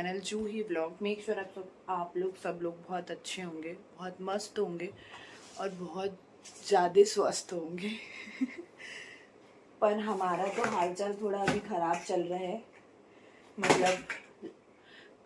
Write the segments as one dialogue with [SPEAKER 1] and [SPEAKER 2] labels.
[SPEAKER 1] Channel जूही vlog. Make sure आप लोग सब लोग बहुत अच्छे होंगे, बहुत मस्त होंगे और बहुत ज़्यादा स्वस्थ होंगे। पर हमारा तो हालचाल थोड़ा अभी ख़राब चल रहा है। मतलब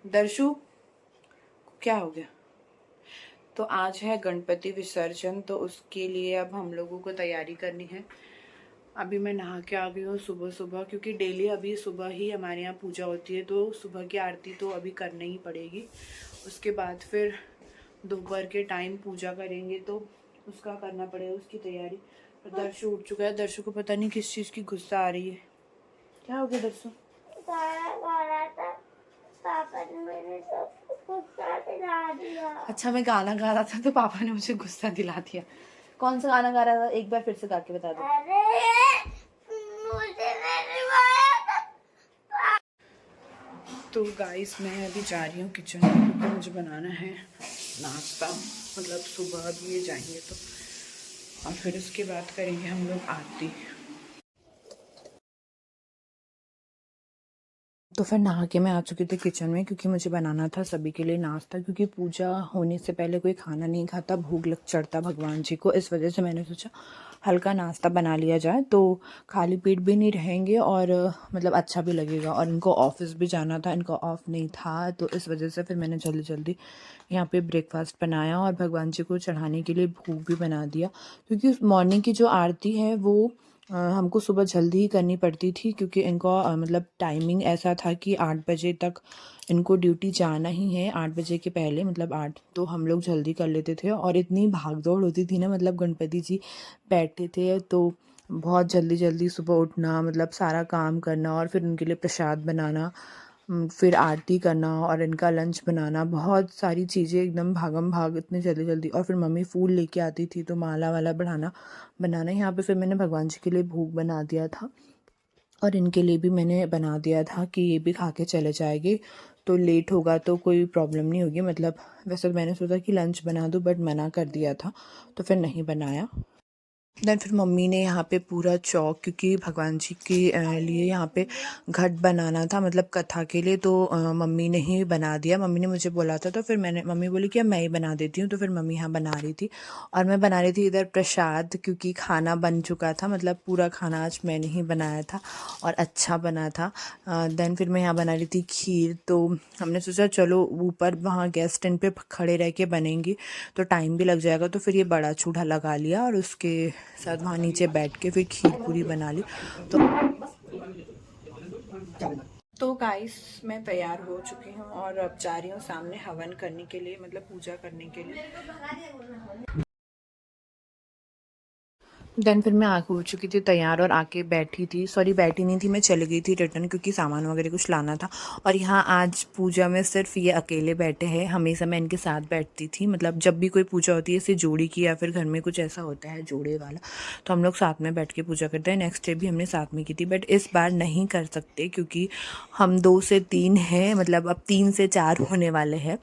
[SPEAKER 1] दर्शु क्या हो गया? तो आज है गणपति विसर्जन, तो उसके लिए अब हम लोगों को तैयारी करनी है। अभी मैं नहा के आ गई हूँ सुबह सुबह, क्योंकि डेली अभी सुबह ही हमारे यहाँ पूजा होती है, तो सुबह की आरती तो अभी करनी ही पड़ेगी। उसके बाद फिर दोपहर के टाइम पूजा करेंगे, तो उसका करना पड़ेगा, उसकी तैयारी। पर दर्शु उठ चुका है। दर्शु को पता नहीं किस चीज़ की गुस्सा आ रही है। क्या हो गया दर्शु?
[SPEAKER 2] पापा ने मेरे गुस्सा दिला दिया।
[SPEAKER 1] अच्छा, मैं गाना गा रहा था तो पापा ने मुझे गुस्सा दिला दिया। कौन सा गाना गा रहा था? एक बार फिर से गा के बता दो।
[SPEAKER 2] अरे मुझे नहीं मारा।
[SPEAKER 1] तो गाइस मैं अभी जा रही हूँ किचन में, क्योंकि मुझे बनाना है नाश्ता। मतलब सुबह भी ये जाएंगे तो, और फिर उसके बाद करेंगे हम लोग आरती। तो फिर नहा के मैं आ चुकी थी किचन में, क्योंकि मुझे बनाना था सभी के लिए नाश्ता, क्योंकि पूजा होने से पहले कोई खाना नहीं खाता, भूख लग चढ़ता भगवान जी को। इस वजह से मैंने सोचा हल्का नाश्ता बना लिया जाए, तो खाली पेट भी नहीं रहेंगे और मतलब अच्छा भी लगेगा। और इनको ऑफिस भी जाना था, इनको ऑफ नहीं था, तो इस वजह से फिर मैंने जल्दी जल्दी यहाँ पे ब्रेकफास्ट बनाया और भगवान जी को चढ़ाने के लिए भोग भी बना दिया। क्योंकि मॉर्निंग की जो आरती है वो हमको सुबह जल्दी ही करनी पड़ती थी, क्योंकि इनको मतलब टाइमिंग ऐसा था कि 8 बजे तक इनको ड्यूटी जाना ही है। 8 बजे के पहले, मतलब 8, तो हम लोग जल्दी कर लेते थे। और इतनी भाग दौड़ होती थी ना, मतलब गणपति जी बैठे थे तो बहुत जल्दी जल्दी सुबह उठना, मतलब सारा काम करना और फिर उनके लिए प्रसाद बनाना, फिर आरती करना और इनका लंच बनाना, बहुत सारी चीज़ें एकदम भागम भाग इतने जल्दी जल्दी। और फिर मम्मी फूल लेके आती थी तो माला वाला बनाना यहाँ पे। फिर मैंने भगवान जी के लिए भोग बना दिया था और इनके लिए भी मैंने बना दिया था कि ये भी खा के चले जाएंगे, तो लेट होगा तो कोई प्रॉब्लम नहीं होगी। मतलब वैसे तो मैंने सोचा कि लंच बना दूँ, बट मना कर दिया था तो फिर नहीं बनाया। देन फिर मम्मी ने यहाँ पे पूरा चौक, क्योंकि भगवान जी के लिए यहाँ पे घट बनाना था, मतलब कथा के लिए, तो मम्मी ने ही बना दिया। मम्मी ने मुझे बोला था तो फिर मम्मी बोली कि अब मैं ही बना देती हूँ, तो फिर मम्मी यहाँ बना रही थी और मैं बना रही थी इधर प्रसाद, क्योंकि खाना बन चुका था। मतलब पूरा खाना आज मैंने ही बनाया था और अच्छा बना था। देन फिर मैं यहाँ बना रही थी खीर, तो हमने सोचा चलो ऊपर वहाँ गैस स्टैंड पे खड़े रह के बनेंगी तो टाइम भी लग जाएगा, तो फिर ये बड़ा चूल्हा लगा लिया और उसके साथ वहाँ नीचे बैठ के फिर खीर पूरी बना ली। तो गाइस मैं तैयार हो चुकी हूँ और अब जा रही हूँ सामने हवन करने के लिए, मतलब पूजा करने के लिए। देन फिर मैं आके हो चुकी थी तैयार और आके बैठी थी, सॉरी बैठी नहीं थी, मैं चली गई थी रिटर्न, क्योंकि सामान वगैरह कुछ लाना था। और यहाँ आज पूजा में सिर्फ ये अकेले बैठे हैं। हमेशा मैं इनके साथ बैठती थी, मतलब जब भी कोई पूजा होती है, इसे जोड़ी की या फिर घर में कुछ ऐसा होता है जोड़े वाला, तो हम लोग साथ में बैठ के पूजा करते हैं। नेक्स्ट डे भी हमने साथ में की थी, बट इस बार नहीं कर सकते क्योंकि हम 2 से 3 हैं, मतलब अब 3 से 4 होने वाले हैं।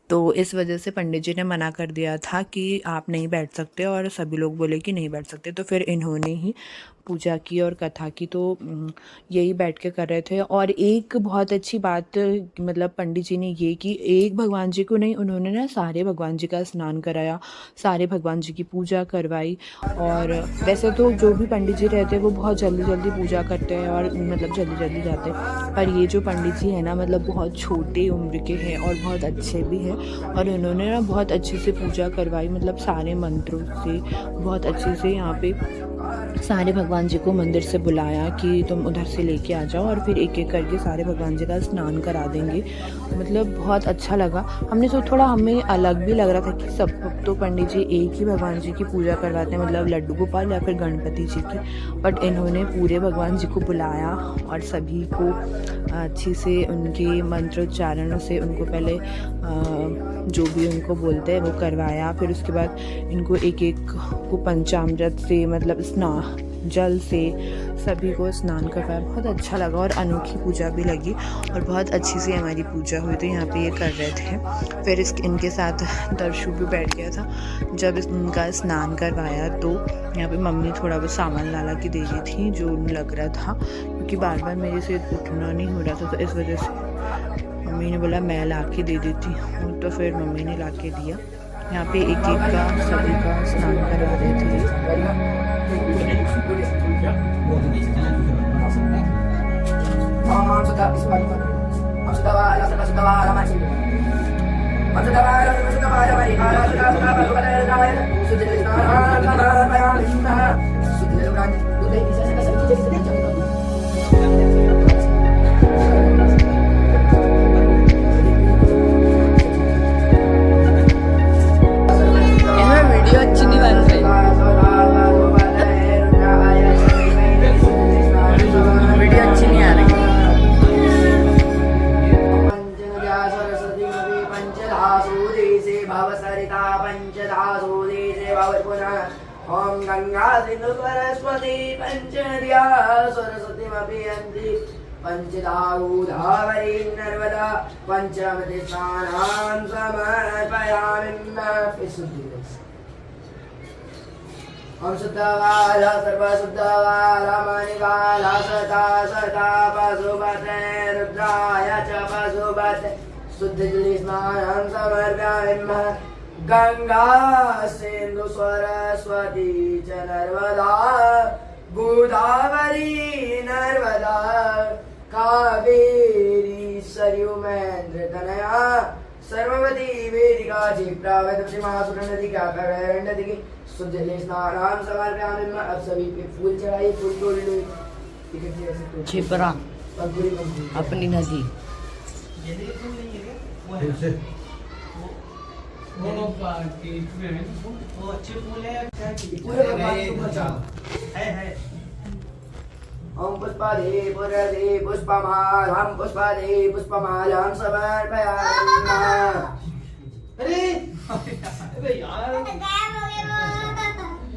[SPEAKER 1] तो इस वजह से पंडित जी ने मना कर दिया था कि आप नहीं बैठ सकते, और सभी लोग बोले कि नहीं बैठ सकते, तो फिर इन्होंने ही पूजा की और कथा की, तो यही बैठ के कर रहे थे। और एक बहुत अच्छी बात मतलब पंडित जी ने ये की, एक भगवान जी को नहीं, उन्होंने ना सारे भगवान जी का स्नान कराया, सारे भगवान जी की पूजा करवाई। और वैसे तो जो भी पंडित जी रहते हैं वो बहुत जल्दी जल्दी पूजा करते हैं और मतलब जल्दी जल्दी जाते हैं, पर ये जो पंडित जी है ना, मतलब बहुत छोटे उम्र के हैं और बहुत अच्छे भी हैं, और उन्होंने ना बहुत अच्छे से पूजा करवाई, मतलब सारे मंत्रों से बहुत अच्छे से। यहाँ पे सारे भगवान जी को मंदिर से बुलाया कि तुम उधर से लेके आ जाओ, और फिर एक एक करके सारे भगवान जी का स्नान करा देंगे। मतलब बहुत अच्छा लगा। हमने तो थोड़ा हमें अलग भी लग रहा था कि सब तो पंडित जी एक ही भगवान जी की पूजा करवाते हैं, मतलब लड्डू गोपाल या फिर गणपति जी की, बट इन्होंने पूरे भगवान जी को बुलाया और सभी को अच्छी से उनके मंत्रोच्चारणों से उनको पहले जो भी उनको बोलते हैं वो करवाया। फिर उसके बाद इनको एक एक को पंचामृत से, मतलब जल से सभी को स्नान करवाया। बहुत अच्छा लगा और अनोखी पूजा भी लगी और बहुत अच्छी सी हमारी पूजा हुई, तो यहाँ पे ये कर रहे थे। फिर इनके साथ दर्शु भी बैठ गया था। जब इनका स्नान करवाया तो यहाँ पे मम्मी थोड़ा बहुत सामान ला के दे रही थी जो लग रहा था, क्योंकि बार बार मेरे से उठना नहीं हो रहा था, तो इस वजह से मम्मी ने बोला मैं ला के दे देती हूँ, तो फिर मम्मी ने ला के दिया। यहाँ पे एक एक का सभी का स्नान करवा रहे थे।
[SPEAKER 3] वीडियो अच्छी नहीं बन रही, वीडियो अच्छी नहीं आ रही।
[SPEAKER 4] ओम गंगा सिंधु सरस्वती पंचनद्या सरस्वतीमभियन्ति पंचदा गोदावरी नर्मदा पंचवती स्नानां समर्पयामि। ओम शुद्धवाल सर्वशुद्धवाल मणिवाल सदा सदा पशुपते रुद्राय च पशुपते शुद्धजले स्नानं समर्पयामि। गंगा सिंधु सरस्वती च नर्मदा गोदावरी नर्मदा कावेरी सरयू महेंद्र तनया सर्ववती वेदिका नदी का नदी की शुद्ध जले स्नानां समर्पयामि। अब सभी पे फूल चढ़ाइए, फूल तोड़ लो।
[SPEAKER 3] छिपरा अपनी नदी
[SPEAKER 4] ओम पुष्पादे पुरदे पुष्पमालां पुष्पादे पुष्पमालां समर्पयामि। अरे यार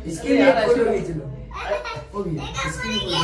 [SPEAKER 4] इसके लिए फोटो खींच लो। हो गया इसके लिए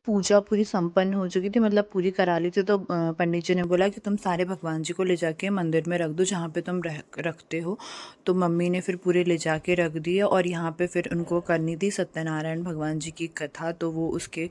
[SPEAKER 1] पूजा पूरी संपन्न हो चुकी थी, मतलब पूरी करा ली थी। तो पंडित जी ने बोला कि तुम सारे भगवान जी को ले जाके मंदिर में रख दो जहाँ पे तुम रखते हो। तो मम्मी ने फिर पूरे ले जाके रख दिए और यहाँ पे फिर उनको करनी थी सत्यनारायण भगवान जी की कथा। तो वो उसके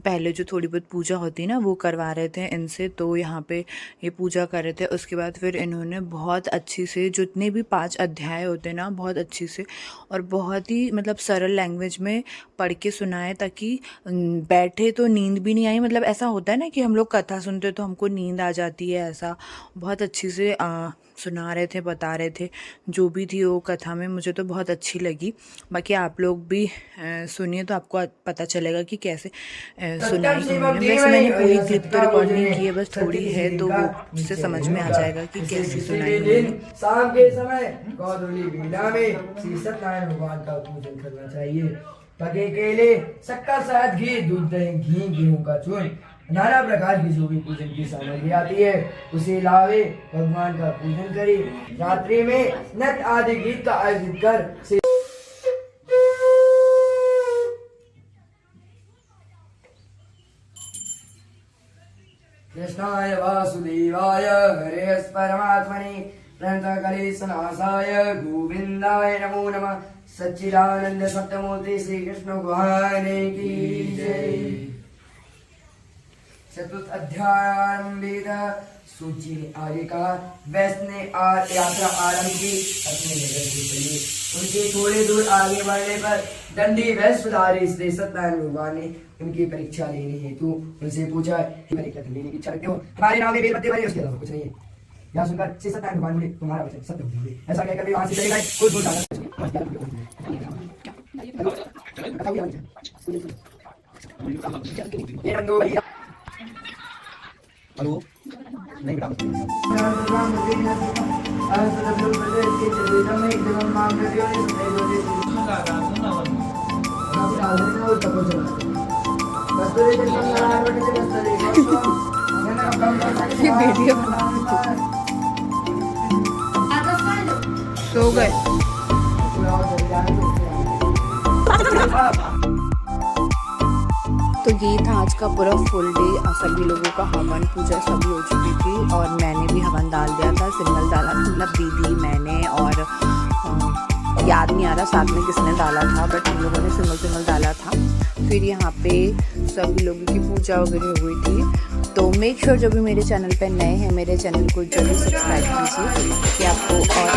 [SPEAKER 1] पहले जो थोड़ी बहुत पूजा होती ना वो करवा रहे थे इनसे। तो यहाँ पे ये पूजा कर रहे थे। उसके बाद फिर इन्होंने बहुत अच्छी से जितने भी 5 अध्याय होते ना बहुत अच्छी से और बहुत ही मतलब सरल लैंग्वेज में पढ़ के सुनाए, ताकि बैठे तो नींद भी नहीं आई। मतलब ऐसा होता है ना कि हम लोग कथा सुनते तो हमको नींद आ जाती है, ऐसा बहुत अच्छी से सुना रहे थे, बता रहे थे जो भी थी वो कथा में। मुझे तो बहुत अच्छी लगी। बाकी आप लोग भी सुनिए तो आपको पता चलेगा कि कैसे सुनाई उन्होंने। वैसे मैंने पूरी क्लिप तो रिकॉर्ड नहीं की है, बस थोड़ी है, तो वो उससे समझ में आ जाएगा कि कैसी सुनाई उन्होंने।
[SPEAKER 4] शाम के समय गौधूली वीणा में श्री सत्यनारायण भगवान का पूजन करना चाहिए। पके केले, शक्कर, शहद, घी, दूध, दही, घी, गेहूं का चूर्ण, नाना प्रकार की जो भी पूजन की सामग्री आती है उसे लावे, भगवान का पूजन करे। रात्रि में नृत्य आदि गीत का आयोजित कर कृष्णाय वासुदेवाय हरे परमात्मने प्रणतकलेशनाशाय गोविंदाय नमो नमः। सच्चिदानंद सत्यमूर्ति श्री कृष्ण भगवान की जय। चतुर्थ अध्याय सूची ने आगे कहा, वैष्णव ने यात्रा आरंभ की। अपने नगर से चले। उनके थोड़े दूर आगे बढ़ने पर दंडी वैश्वधारी श्री सत्यनारायण भगवान ने उनकी परीक्षा लेने हेतु उनसे पूछा, परीक्षा लेने की इच्छा रखते हो? हमारे नाम में बेलपत्ते भरे, उसके अलावा कुछ नहीं है। यह सुनकर श्री सत्यनारायण भगवान बोले, तुम्हारा वचन सत्य होगा। ऐसा कहकर वे वहां से चले गए। ये रंगो भैया
[SPEAKER 5] हेलो नहीं बेटा
[SPEAKER 1] वीडियो सो गए। तो ये था आज का पूरा फुल डे। सभी लोगों का हवन पूजा सभी हो चुकी थी और मैंने भी हवन डाल दिया था। सिंगल डाला था, मतलब दीदी मैंने और याद नहीं आ रहा साथ में किसने डाला था, बट हम लोगों ने सिंगल डाला था। फिर यहाँ पे सभी लोगों की पूजा वगैरह हुई थी। तो मेक श्योर जो भी मेरे चैनल पे नए हैं मेरे चैनल को जरूर सब्सक्राइब कीजिए कि आपको और